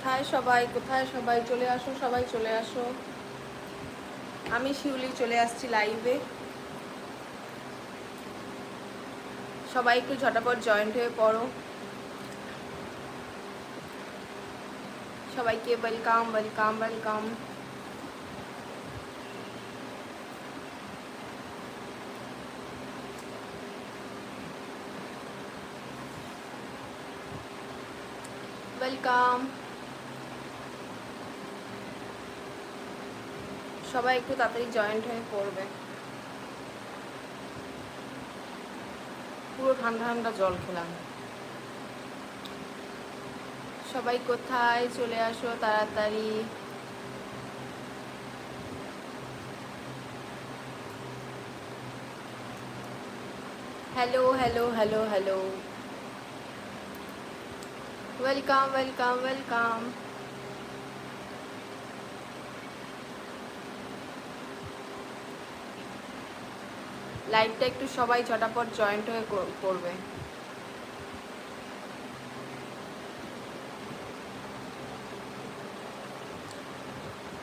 কোথায় সবাই, কোথায় সবাই, চলে আসো, সবাই চলে আসো। আমি শিউলি চলে আসছি লাইভে। সবাই একটু ঝটাপট জয়েন্ট হয়ে পড়ো। সবাইকে ওয়েলকাম ওয়েলকাম ওয়েলকাম। ওয়েলকাম। সবাই একটু তাড়াতাড়ি জয়েন্ট হয়ে পড়বে। পুরো ঠান্ডা ঠান্ডা জল খেলাম। সবাই কোথায়, চলে আসো তাড়াতাড়ি। Hello hello hello hello, welcome welcome welcome. লাইভটা একটু সবাই ঝটাপট জয়েন্ট হয়ে করবে।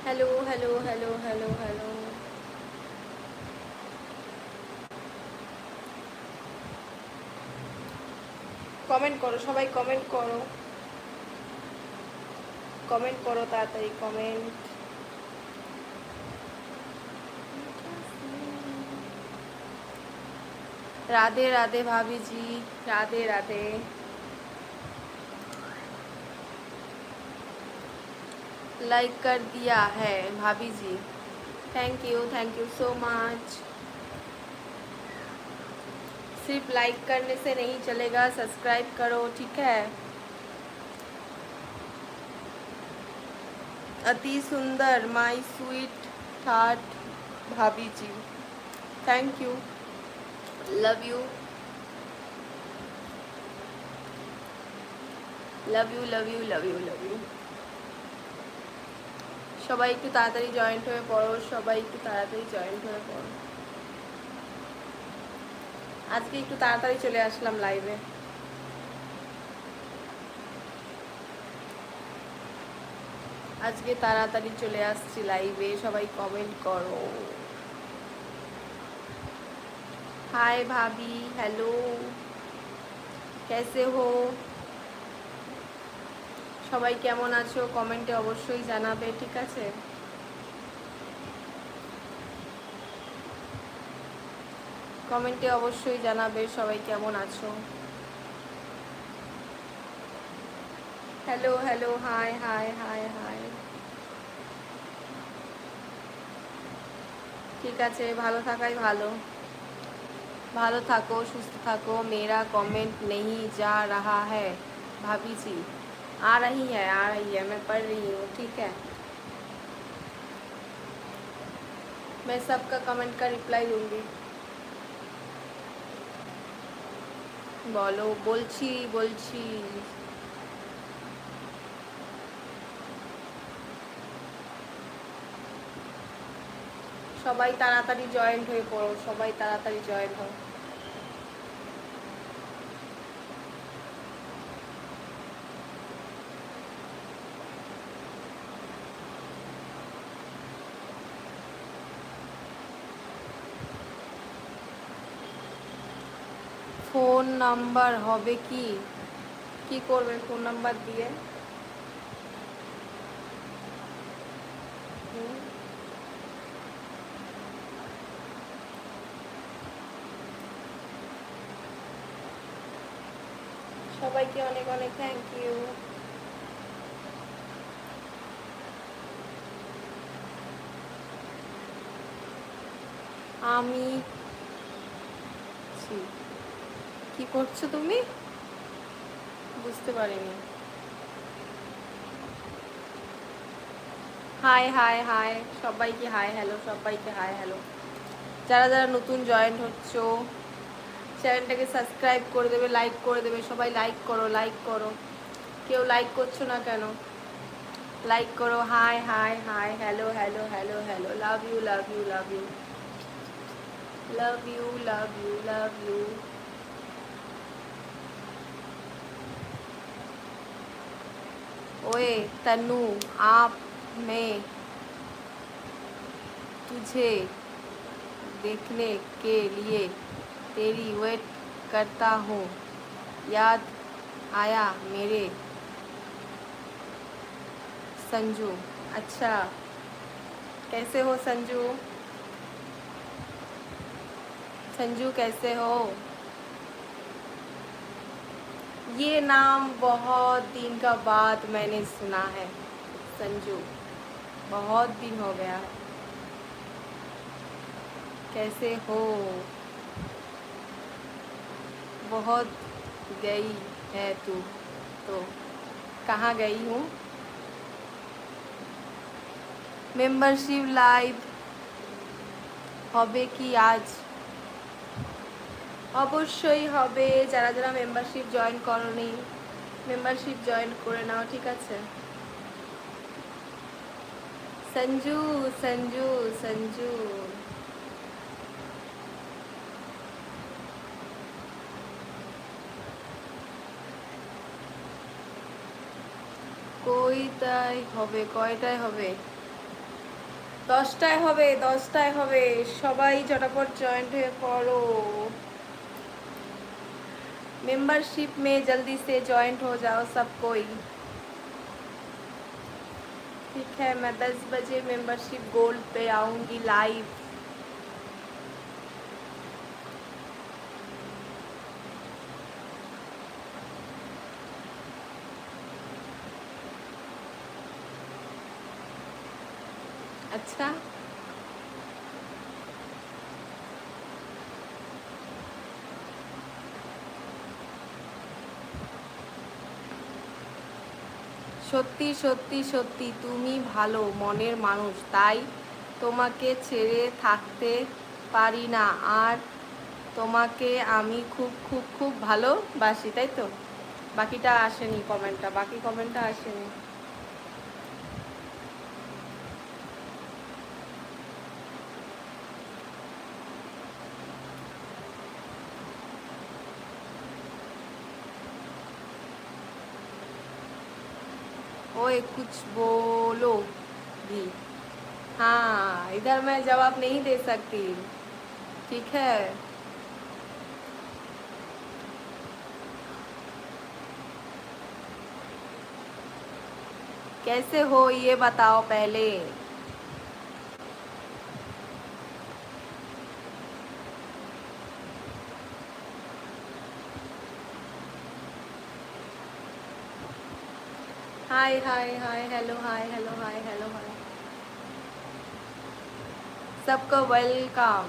Hello hello hello hello hello. Comment করো সবাই, কমেন্ট করো, কমেন্ট করো তাড়াতাড়ি কমেন্ট। राधे राधे भाभी जी, राधे राधे। लाइक कर दिया है भाभी जी, थैंक यू सो मच। सिर्फ लाइक करने से नहीं चलेगा, सब्सक्राइब करो, ठीक है। अति सुंदर माय स्वीट हार्ट भाभी जी, thank you, love you love you love you love you love you. সবাই একটু তাড়াতাড়ি জয়েন্ট হয়ে পড়ো, সবাই একটু তাড়াতাড়ি জয়েন্ট হয়ে পড়ো। আজকে একটু তাড়াতাড়ি চলে আসলাম লাইভে। আজকে তাড়াতাড়ি চলে আসছি লাইভে, সবাই কমেন্ট করো। हाय भाभी, हेलो, कैसे हो? সবাই কেমন আছো কমেন্টে অবশ্যই জানাবে, ঠিক আছে। কমেন্টে অবশ্যই জানাবে সবাই কেমন আছো। Hello hello, high hi hi high. ঠিক আছে, ভালো থাকাই ভালো। ভালো থাকো, সুস্থ থাকো। मेरा कमेंट नहीं जा रहा है भाभी जी। आ रही है, मैं पढ़ रही हूँ, ठीक है। मैं सबका कमेंट का रिप्लाई दूंगी। बोलो, बोलছি बोलছি। সবাই তাড়াতাড়ি জয়েন্ট হয়ে পড়ো, সবাই তাড়াতাড়ি জয়েন্ট হও। ফোন নাম্বার হবে কি? কি করবে ফোন নাম্বার দিয়ে? সবাইকে অনেক অনেক থ্যাংক ইউ। আমি কি করছো তুমি? বুঝতে পারিনি। হাই হাই হাই সবাইকে, হাই হ্যালো সবাইকে, হাই হ্যালো। যারা যারা নতুন জয়েন্ট হচ্ছো চ্যানেলটাকে সাবস্ক্রাইব করে দেবে, লাইক করে দেবে। সবাই লাইক করো, লাইক করো। কেউ লাইক করছো না কেন? লাইক করো। Hi hi hi, hello hello hello hello, love you love you love you love you love you love you. ओए तन्नू, आप, मैं तुझे देखने के लिए तेरी वेट करता हूँ। याद आया मेरे संजू। अच्छा, कैसे हो संजू? संजू कैसे हो? ये नाम बहुत दिन का बाद मैंने सुना है संजू, बहुत दिन हो गया है। कैसे हो? बहुत गई है तू तो। कहाँ गई हूँ? मेंबरशिप लाइव হবে কি আজ? অবশ্যই হবে। যারা যারা মেম্বারশিপ জয়েন করনি, মেম্বারশিপ জয়েন করে নাও, ঠিক আছে? সঞ্জু, সঞ্জু, সঞ্জু, কয়টায় হবে? কয়টায় হবে? 10টায় হবে, 10টায় হবে। সবাই ঝটাপট জয়েন্ট হয়ে পড়ো। मेंबरशिप में जल्दी से जॉइंट हो जाओ सब कोई। ठीक है, मैं 10 बजे मेंबरशिप गोल्ड पे आऊँगी लाइव। अच्छा, সত্যি সত্যি সত্যি তুমি ভালো মনের মানুষ, তাই তোমাকে ছেড়ে থাকতে পারি না। আর তোমাকে আমি খুব খুব খুব ভালোবাসি, তাই তো? বাকিটা আসেনি কমেন্টটা, বাকি কমেন্টটা আসেনি। ओए कुछ बोलो भी। हाँ, इधर मैं जवाब नहीं दे सकती, ठीक है? कैसे हो ये बताओ पहले। Hi hi hi hello, hi hello, hi hello, hi सबको वेलकम।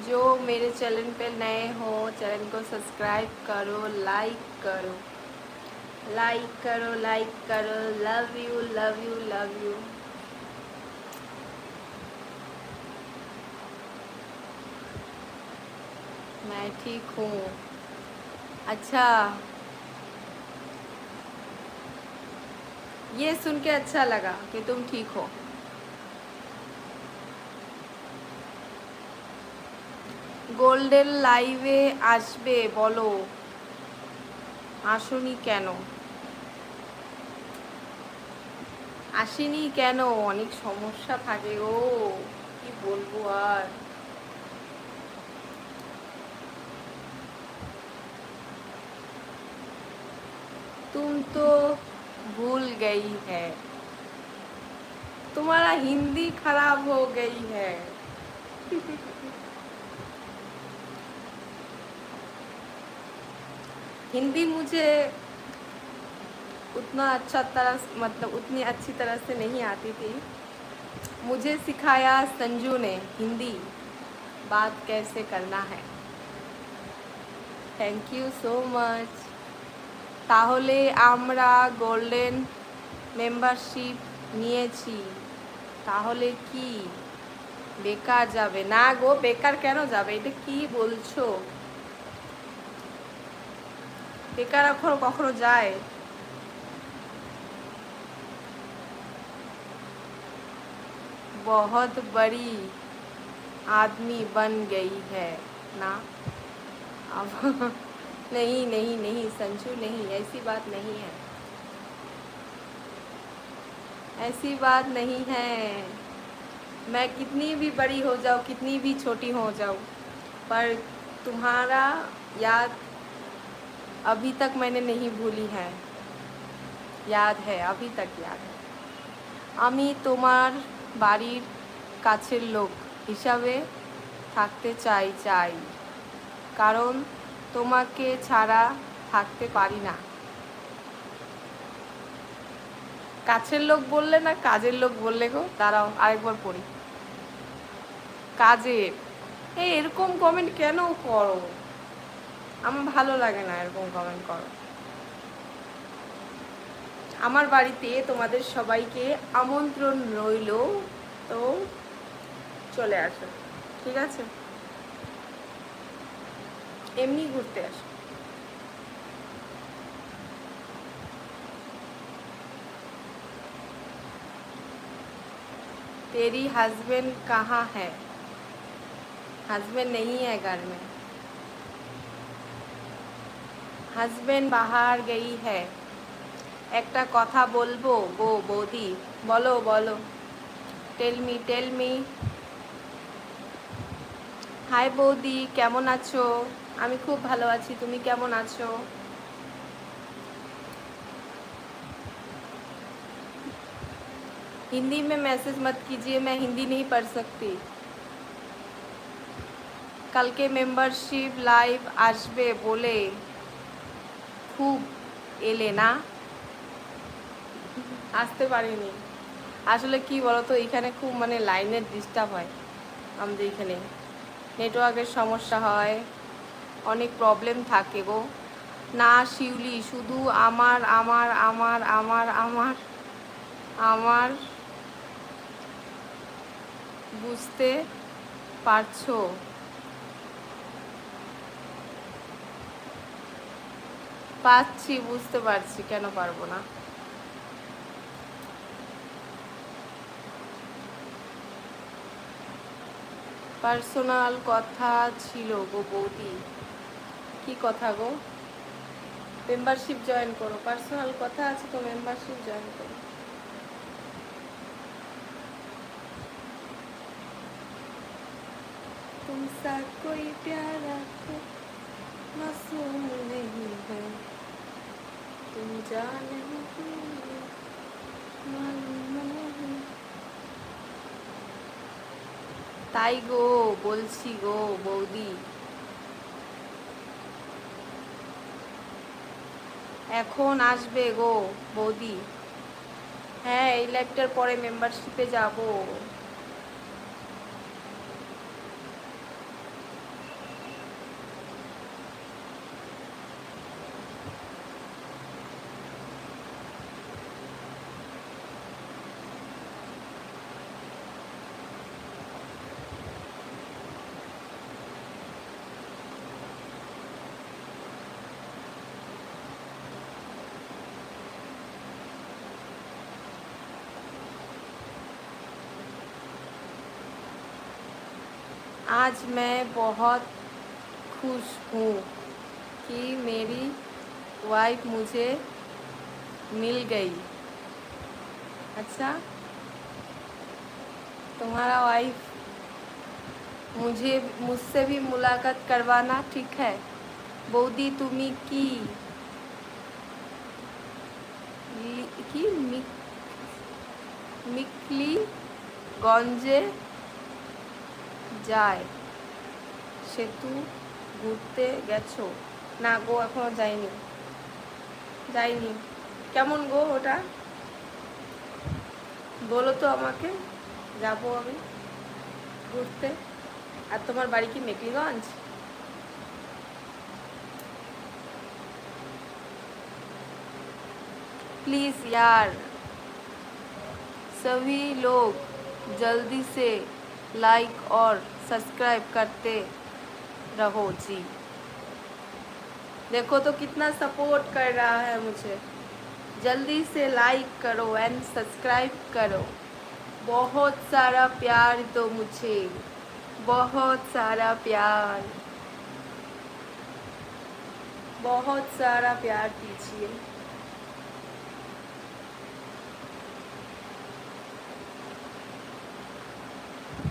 जो मेरे चैनल पे नए हो, चैनल को सब्सक्राइब करो, लाइक करो, लाइक करो, लाइक करो। Love you, love you, love you. मैं ठीक हूँ। अच्छा, ये सुन के अच्छा लगा कि तुम ठीक हो। গোল্ডেন লাইভে আসবে বলো, আসনি কেন? আসেনি কেন? অনেক সমস্যা থাকে গো, কি বলবো আর। तुम तो भूल गई है, तुम्हारा हिंदी खराब हो गई है। हिंदी मुझे उतना अच्छा तरह, मतलब उतनी अच्छी तरह से नहीं आती थी। मुझे सिखाया संजू ने हिंदी बात कैसे करना है। Thank you so much. তাহলে আমরা গোল্ডেন মেম্বারশিপ নিয়েছি, তাহলে কি বেকার যাবে? না গো, বেকার কেন যাবে? এটা কি বলছো? বেকার কখনো কখনো যায়? बहुत बड़ी आदमी बन गई है ना अब। नहीं नहीं नहीं संजू, नहीं, ऐसी बात नहीं है। ऐसी बात नहीं है, मैं कितनी भी बड़ी हो जाऊँ, कितनी भी छोटी हो जाऊँ, पर तुम्हारा याद अभी तक मैंने नहीं भूली है। याद है, अभी तक याद है। আমি তোমার বাড়ির কাছের লোক হিসাবে থাকতে চাই, কারণ তোমাকে ছাড়া থাকতে পারি না। কাছের লোক বললে না কাজের লোক বললে গো? দাঁড়াও আরেকবার পড়ি। কাজের, এরকম কমেন্ট কেন করো? আমার ভালো লাগে না এরকম কমেন্ট করো। আমার বাড়িতে তোমাদের সবাইকে আমন্ত্রণ রইল, তো চলে আসো, ঠিক আছে? এমনি ঘুরতে আসো। तेरी हस्बैंड कहाँ है? हस्बैंड नहीं है घर में, हस्बैंड बाहर गई है। একটা কথা বলবো গো বৌদি? বলো বলো। Tell me. হাই বৌদি, কেমন আছো? আমি খুব ভালো আছি, তুমি কেমন আছো? हिंदी में मैसेज मत कीजिए, मैं हिंदी नहीं पढ़ सकती। কালকে মেম্বারশিপ লাইভ আসবে বলে খুব এলে না? আসতে পারিনি আসলে। কি বলতো, এখানে খুব মানে লাইনের ডিস্টার্ব হয়, আমাদের এখানে নেটওয়ার্কের সমস্যা হয়, অনেক প্রবলেম থাকে গো। না শিউলি, শুধু আমার আমার আমার আমার আমার আমার বুঝতে পারছো? পারছি, বুঝতে পারছি, কেন পারবো না? পার্সোনাল কথা ছিল গো বৌদি। কি কথা গো? মেম্বারশিপ জয়েন করো, পার্সোনাল কথা আছে তো মেম্বারশিপ জয়েন করো। तुमसा कोई प्यारा तो मासूम नहीं है, तुम जाने मालूम नहीं। তাই গো বলছি গো বৌদি, এখন আসবে গো বৌদি? হ্যাঁ, এই লাইভটার পরে মেম্বারশিপে যাব। आज मैं बहुत खुश हूँ कि मेरी वाइफ मुझे मिल गई। अच्छा, तुम्हारा वाइफ मुझसे भी मुलाकात करवाना, ठीक है? बौदी তুমি কি মিকলি গঞ্জে যায় সেতু ঘুরতে গেছো? না গো, এখনো যাইনি। কেমন গো ওটা? বলো তো আমাকে, যাবো আমি ঘুরতে। আর তোমার বাড়ি কি মেকলিগঞ্জ? प्लीज़ यार सभी लोग जल्दी से लाइक और सब्सक्राइब करते रहो जी। देखो तो कितना सपोर्ट कर रहा है मुझे। जल्दी से लाइक करो एंड सब्सक्राइब करो। बहुत सारा प्यार दो मुझे, बहुत सारा प्यार, बहुत सारा प्यार दीजिए।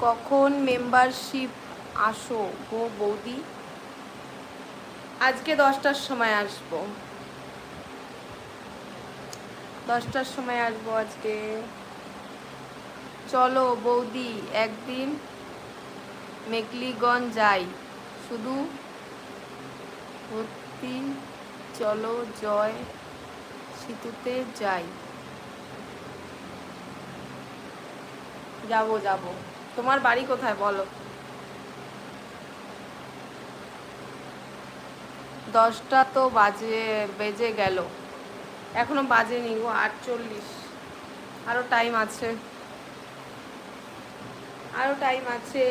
কখন মেম্বারশিপ আসো গো বৌদি? আজকে 10টার সময় আসবো, 10টার সময় আসবো আজকে। চলো বৌদি একদিন মেকলিগঞ্জ যাই, শুধু ভর্তি চলো জয় সেতুতে যাই। যাবো যাবো। তোমার বাড়ি কোথায় বলো? 10টা তো বেজে গেল, এখনো বাজেনি গো, 8:40। আরো টাইম আছে, আরো টাইম আছে।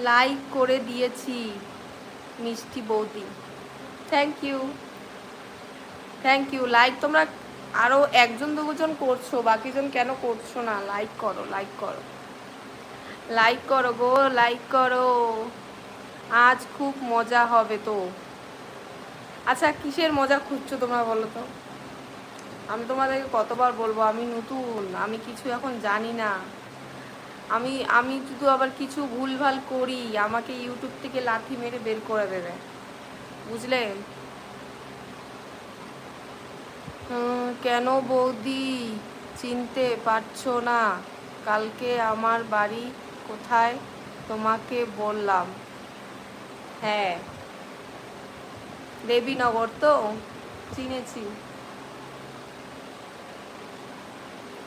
লাইক করে দিয়েছি মিষ্টি বৌদি, thank you, thank you. Like তোমরা আরো একজন দুজন করছো, বাকিজন কেন করছো না? লাইক করো, লাইক করো, লাইক করো গো, লাইক করো। আজ খুব মজা হবে তো। আচ্ছা কিসের মজা খুঁজছো তোমরা বলো তো? আমি তোমাদেরকে কতবার বলবো আমি নতুন, আমি কিছু এখন জানি না। আমি আমি শুধু আবার কিছু ভুলভাল করি, আমাকে ইউটিউব থেকে লাথি মেরে বের করে দেবে, বুঝলে? কেন বৌদি চিনতে পারছো না? কালকে আমার বাড়ি কোথায় তোমাকে বললাম। হ্যাঁ, দেবীনগর তো, চিনেছি।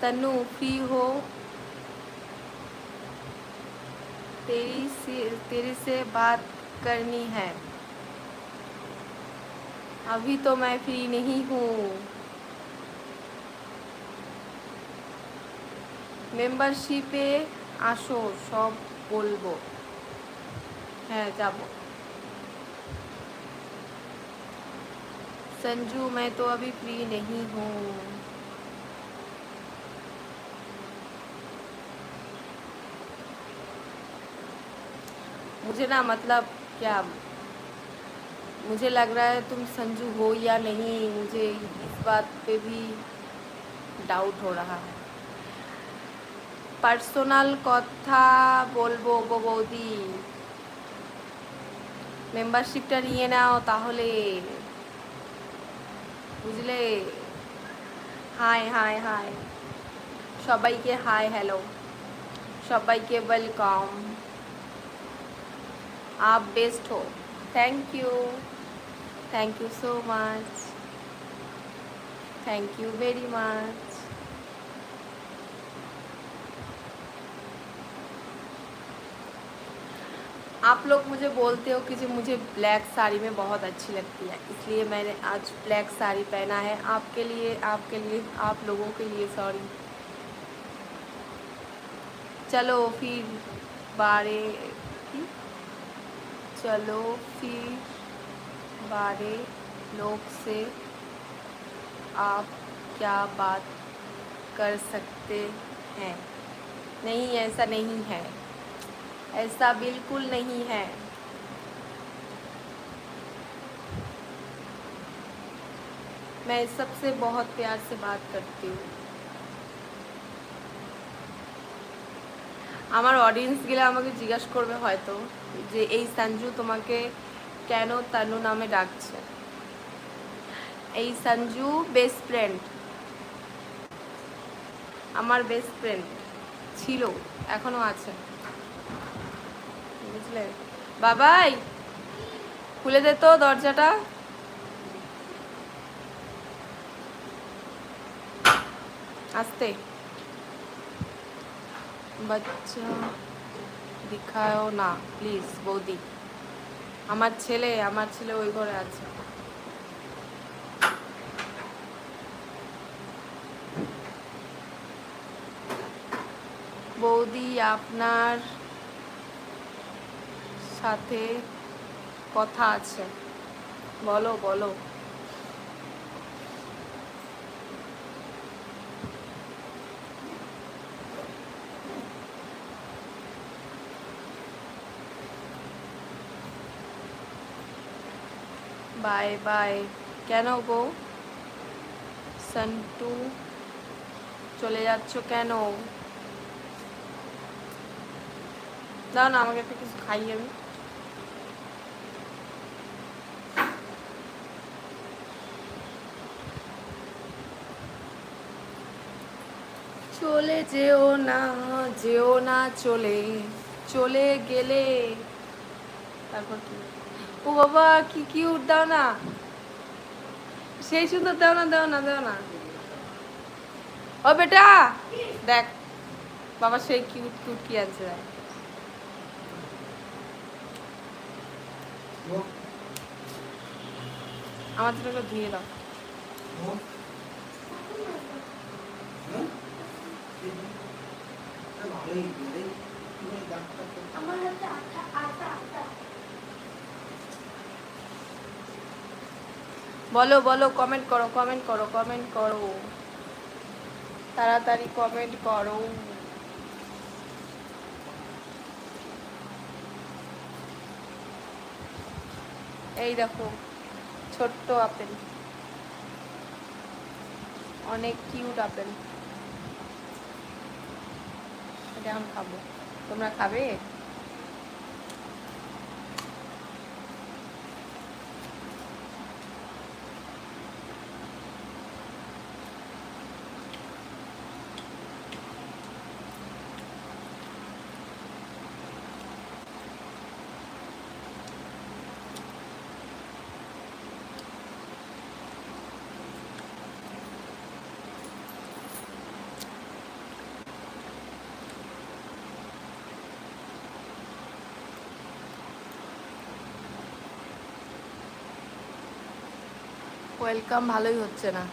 तन्नू फ्री हो? तेरी से बात करनी है। अभी तो मैं फ्री नहीं हूँ। মেম্বারশিপে আসো, সব বলবো। হ্যাঁ যাবো। संजू मैं तो अभी फ्री नहीं हूँ। मुझे ना मतलब क्या, मुझे लग रहा है तुम संजू हो या नहीं, मुझे इस बात पे भी डाउट हो रहा है। পার্সোনাল কথা বলবো গো বৌদি, মেম্বারশিপটা নিয়ে নাও তাহলে, বুঝলে? হাই হাই হাই সবাইকে, হাই হ্যালো সবাইকে, ওয়েলকাম। आप बेस्ट हो, thank you, thank you so much, thank you very much. आप लोग मुझे बोलते हो कि जो मुझे ब्लैक साड़ी में बहुत अच्छी लगती है, इसलिए मैंने आज ब्लैक साड़ी पहना है आपके लिए, आपके लिए, आप लोगों के लिए, सॉरी। चलो फिर बारे चलो फिर बारे लोग से आप क्या बात कर सकते हैं? नहीं, ऐसा नहीं है, ऐसा बिल्कुल नहीं है। मैं सबसे बहुत प्यार से बात करती हूँ। আমার অডিয়েন্স গেলে আমাকে জিজ্ঞাসা করবে হয়তো যে এই সঞ্জু তোমাকে কেন তানু নামে ডাকছে। এই সঞ্জু বেস্ট ফ্রেন্ড, আমার বেস্ট ফ্রেন্ড ছিল, এখনো আছে, বুঝলে? বাবাই খুলে দে তো দরজাটা। আস্তে, বাচ্চা দেখাও না প্লিজ বৌদি। আমার ছেলে ওই ঘরে আছে। বৌদি আপনার সাথে কথা আছে, বলো বলো। Bye bye. কেন গো সন্টু চলে যাচ্ছ কেন? দাও না আমাকে একটা কিছু খাই আমি। চলে যেও না, যেও না চলে, চলে গেলে তারপর কি? ও বাবা কি কিউট, দাও না সেই সুন্দর, দাও না দাও না দাও না। ও বেটা দেখ বাবা সেই কিউট কিউট কি আছে দেখ। আমার জন্য ধুয়ে দাও। বলো বলো, কমেন্ট করো কমেন্ট করো কমেন্ট করো, তাড়াতাড়ি কমেন্ট করো। এই দেখো ছোট্ট আপেল, অনেক কিউট আপেল। এটা আমি খাবো, তোমরা খাবে? ওয়েলকাম ভালোই হচ্ছে না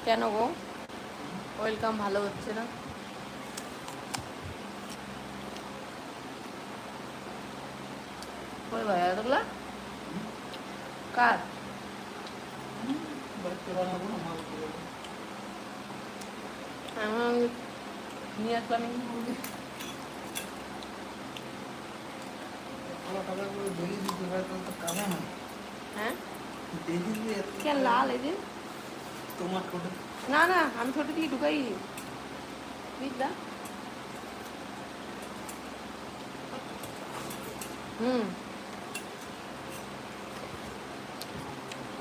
কেন গো? ওয়েলকাম ভালো হচ্ছে না? ওই ভাই এতগুলা কার? নিয়ে আসলাম। হ্যাঁ কেন লাল এই যে তোমার ছোট? না না আমি ছোট থেকে ঢুকাই বুঝলা।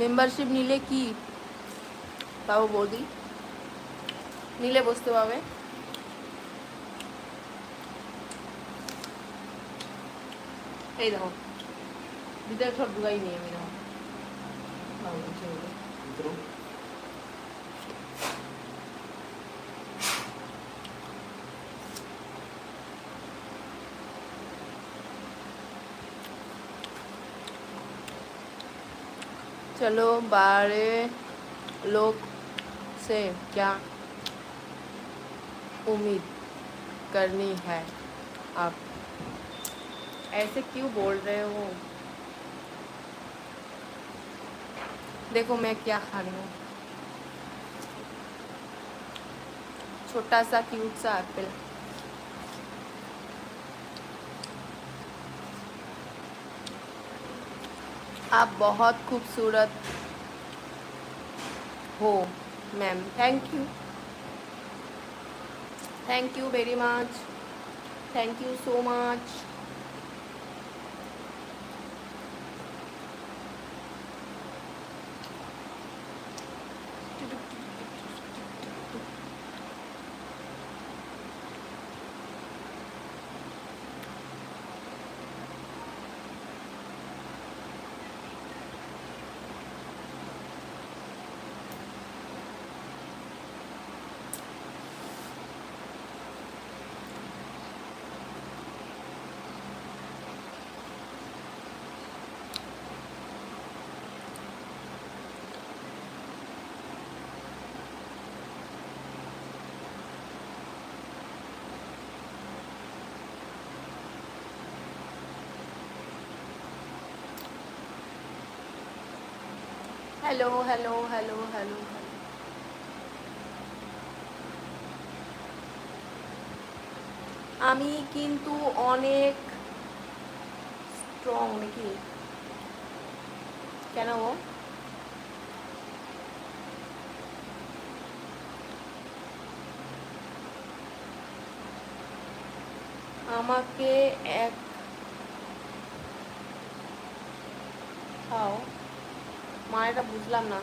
মেম্বারশিপ নিলে কি পাবো বৌদি? নিলে বসতে পাবে। এই দেখো ভিতরে সব ঢুকাই নিয়ে আমি দেখো। चलो बारे लोग से क्या उम्मीद करनी है आप? ऐसे क्यों बोल रहे हो? देखो मैं क्या खा रही हूँ, छोटा सा क्यूट सा एप्पल। आप बहुत खूबसूरत हो ma'am. Thank you very much, thank you so much. Hello hello hello hello আমি কিন্তু অনেক স্ট্রং নাকি? কেন গো? আমাকে এক খাও, মা এটা বুঝলাম না।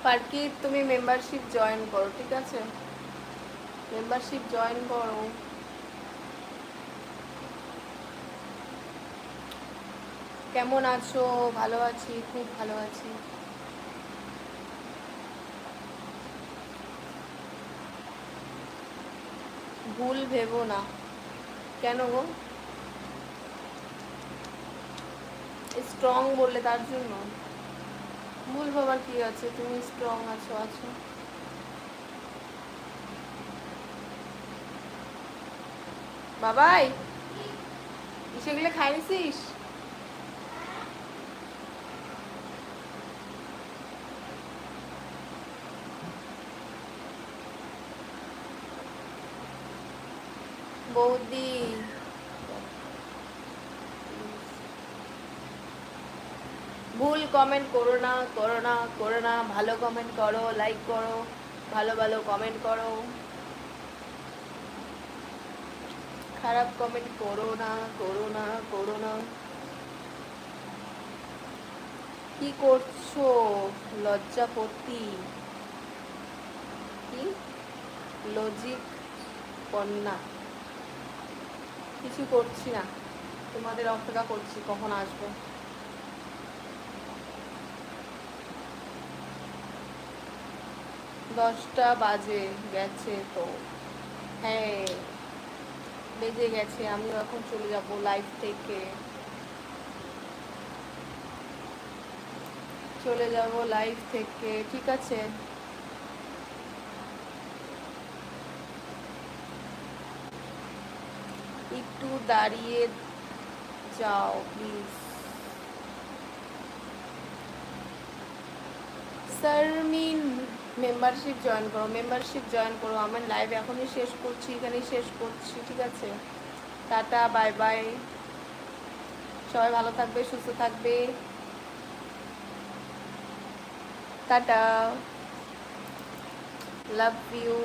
পার্কি তুমি মেম্বারশিপ জয়েন করো, ঠিক আছে? মেম্বারশিপ জয়েন করো। কেমন আছো? ভালো আছি, খুব ভালো আছি। ভুল ভেবো না। কেন গো? স্ট্রং বললে তার জন্য? ভুল ভাবার কি আছে, তুমি স্ট্রং আছো আছো। বাবাই সেগুলো খাই নিছিস? বৌদি ভুল কমেন্ট করো না, করো না, করো না। ভালো কমেন্ট করো, লাইক করো, ভালো ভালো কমেন্ট করো। খারাপ কমেন্ট করো না, করো না, করো না। কি করছো লজ্জাপতি? কি লজিক কন্যা? কিছু করছি না, তোমাদের অপেক্ষা করছি কখন আসবে। 10টা বাজে গেছে তো। হ্যাঁ বেজে গেছে, আমিও এখন চলে যাব লাইভ থেকে। চলে যাব লাইভ থেকে, ঠিক আছে? একটু দাঁড়িয়ে যাও প্লিজ। শারমিন মেম্বারশিপ জয়েন করো, মেম্বারশিপ জয়েন করো। আমার লাইভ এখনই শেষ করছি, এখানেই শেষ করছি, ঠিক আছে? টাটা, বাই বাই। সবাই ভালো থাকবে, সুস্থ থাকবে। টাটা, লাভ ইউ।